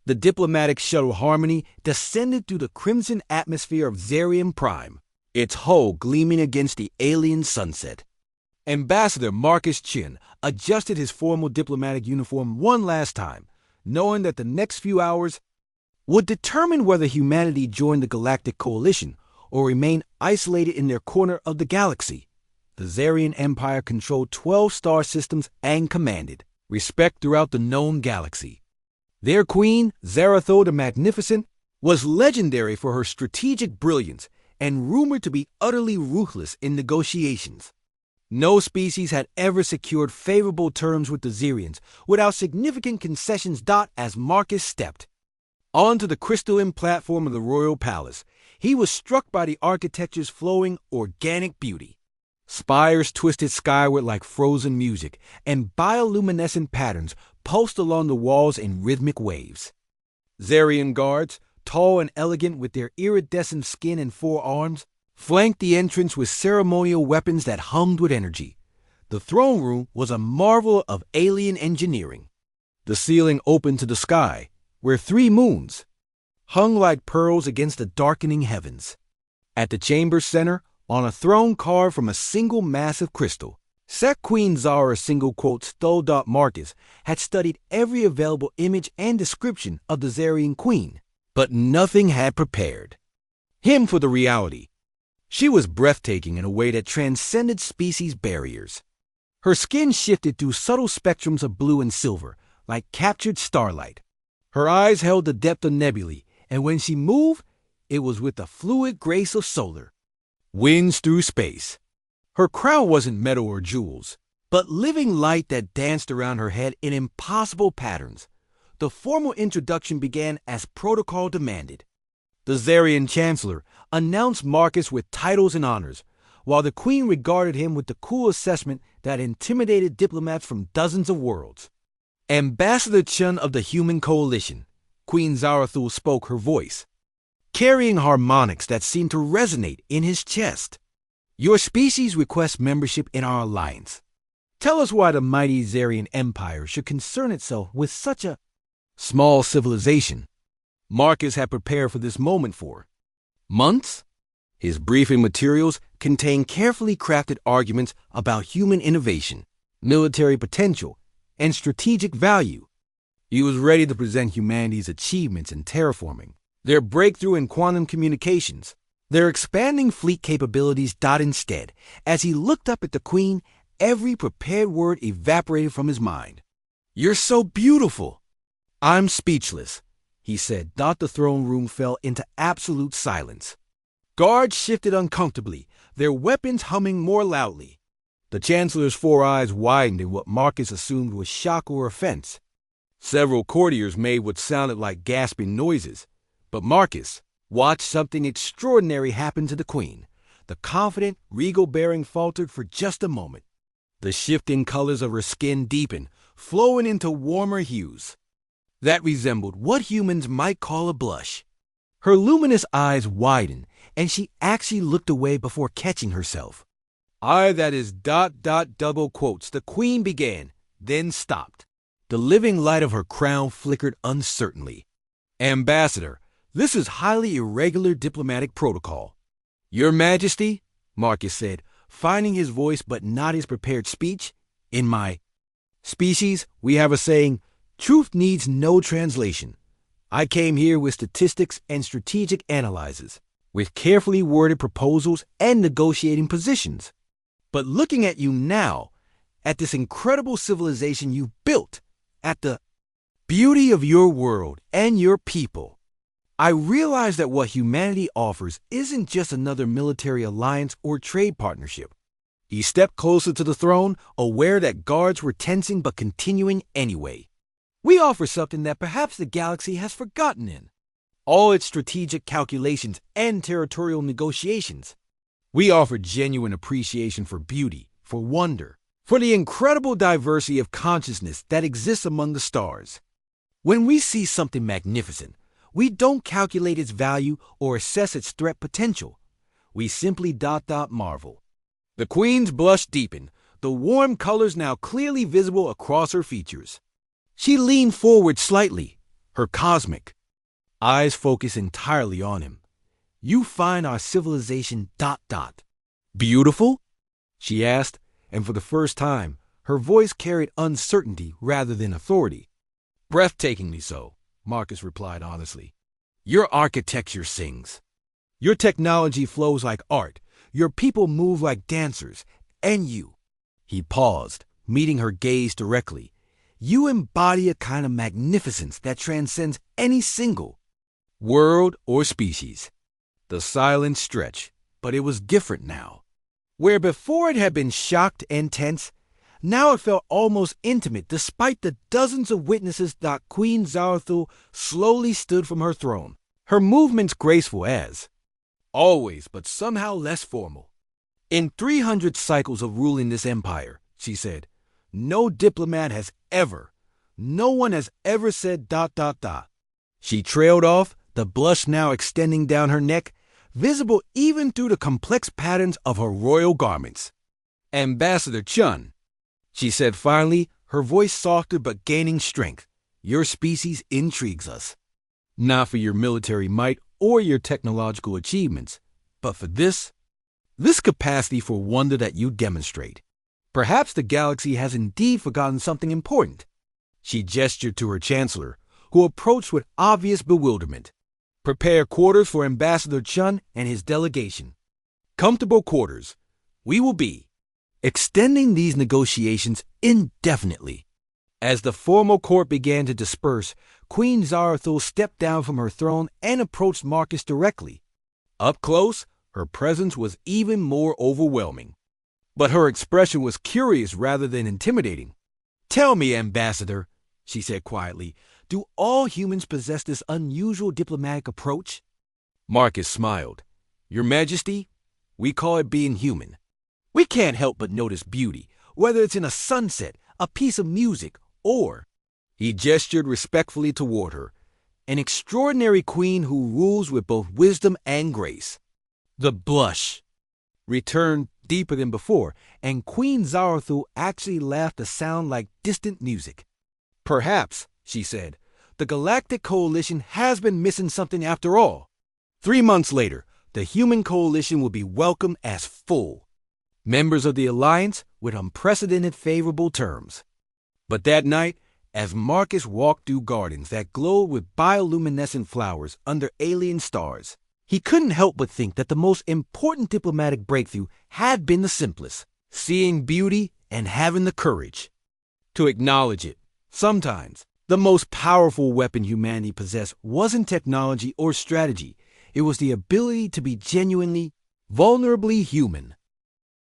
The diplomatic shuttle Harmony descended through the crimson atmosphere of Zarian Prime, its hull gleaming against the alien sunset. Ambassador Marcus Chin adjusted his formal diplomatic uniform one last time, knowing that the next few hours would determine whether humanity joined the Galactic Coalition or remained isolated in their corner of the galaxy. The Zarian Empire controlled 12 star systems and commanded respect throughout the known galaxy. Their queen, Zarathol the Magnificent, was legendary for her strategic brilliance and rumored to be utterly ruthless in negotiations. No species had ever secured favorable terms with the Zarians without significant concessions. As Marcus stepped onto the crystalline platform of the royal palace, he was struck by the architecture's flowing, organic beauty. Spires twisted skyward like frozen music, and bioluminescent patterns pulsed along the walls in rhythmic waves. Zarian guards, tall and elegant with their iridescent skin and 4 arms, flanked the entrance with ceremonial weapons that hummed with energy. The throne room was a marvel of alien engineering. The ceiling opened to the sky, where 3 moons hung like pearls against the darkening heavens. At the chamber's center, on a throne carved from a single massive crystal, sat Queen Zara Stole. Marcus had studied every available image and description of the Zarian queen, but nothing had prepared him for the reality. She was breathtaking in a way that transcended species barriers. Her skin shifted through subtle spectrums of blue and silver, like captured starlight. Her eyes held the depth of nebulae, and when she moved, it was with the fluid grace of solar winds through space. Her crown wasn't metal or jewels, but living light that danced around her head in impossible patterns. The formal introduction began as protocol demanded. The Zarian Chancellor announced Marcus with titles and honors, while the Queen regarded him with the cool assessment that intimidated diplomats from dozens of worlds. Ambassador Chun of the Human Coalition, Queen Zarathul spoke, her voice carrying harmonics that seemed to resonate in his chest. Your species requests membership in our alliance. Tell us why the mighty Zarian Empire should concern itself with such a small civilization. Marcus had prepared for this moment for months. His briefing materials contained carefully crafted arguments about human innovation, military potential, and strategic value. He was ready to present humanity's achievements in terraforming, their breakthrough in quantum communications, their expanding fleet capabilities. Instead, as he looked up at the Queen, every prepared word evaporated from his mind. You're so beautiful. I'm speechless, he said. The throne room fell into absolute silence. Guards shifted uncomfortably, their weapons humming more loudly. The Chancellor's 4 eyes widened in what Marcus assumed was shock or offense. Several courtiers made what sounded like gasping noises, but Marcus watched something extraordinary happen to the Queen. The confident, regal bearing faltered for just a moment. The shifting colors of her skin deepened, flowing into warmer hues that resembled what humans might call a blush. Her luminous eyes widened, and she actually looked away before catching herself. That is ... double quotes. The Queen began, then stopped. The living light of her crown flickered uncertainly. Ambassador, this is highly irregular diplomatic protocol. Your Majesty, Marcus said, finding his voice but not his prepared speech. In my species, we have a saying, truth needs no translation. I came here with statistics and strategic analyses, with carefully worded proposals and negotiating positions. But looking at you now, at this incredible civilization you built, at the beauty of your world and your people, I realize that what humanity offers isn't just another military alliance or trade partnership. He stepped closer to the throne, aware that guards were tensing but continuing anyway. We offer something that perhaps the galaxy has forgotten in all its strategic calculations and territorial negotiations. We offer genuine appreciation for beauty, for wonder, for the incredible diversity of consciousness that exists among the stars. When we see something magnificent, we don't calculate its value or assess its threat potential. We simply ... marvel. The Queen's blush deepened, the warm colors now clearly visible across her features. She leaned forward slightly, her cosmic eyes focused entirely on him. "You find our civilization ... beautiful?" she asked, and for the first time, her voice carried uncertainty rather than authority. "Breathtakingly so," Marcus replied honestly. "Your architecture sings. Your technology flows like art. Your people move like dancers. And you—" He paused, meeting her gaze directly. "You embody a kind of magnificence that transcends any single world or species." The silence stretched, but it was different now. Where before it had been shocked and tense, now it felt almost intimate despite the dozens of witnesses that Queen Zarathul slowly stood from her throne, her movements graceful as always, but somehow less formal. "In 300 cycles of ruling this empire," she said, "no diplomat has ever, no one has ever said ... She trailed off, the blush now extending down her neck, visible even through the complex patterns of her royal garments. "Ambassador Chun," she said finally, her voice softer but gaining strength, "your species intrigues us. Not for your military might or your technological achievements, but for this capacity for wonder that you demonstrate. Perhaps the galaxy has indeed forgotten something important." She gestured to her chancellor, who approached with obvious bewilderment. "Prepare quarters for Ambassador Chun and his delegation. Comfortable quarters. We will be extending these negotiations indefinitely." As the formal court began to disperse, Queen Zarathul stepped down from her throne and approached Marcus directly. Up close, her presence was even more overwhelming. But her expression was curious rather than intimidating. "Tell me, Ambassador," she said quietly, "do all humans possess this unusual diplomatic approach?" Marcus smiled. "Your Majesty, we call it being human. We can't help but notice beauty, whether it's in a sunset, a piece of music, or—" He gestured respectfully toward her, "an extraordinary queen who rules with both wisdom and grace." The blush returned deeper than before, and Queen Zarathul actually laughed a sound like distant music. "Perhaps," she said, "the Galactic Coalition has been missing something after all. 3 months later, the human coalition will be welcomed as full members of the Alliance with unprecedented favorable terms." But that night, as Marcus walked through gardens that glowed with bioluminescent flowers under alien stars, he couldn't help but think that the most important diplomatic breakthrough had been the simplest: seeing beauty and having the courage to acknowledge it. Sometimes, the most powerful weapon humanity possessed wasn't technology or strategy. It was the ability to be genuinely, vulnerably human.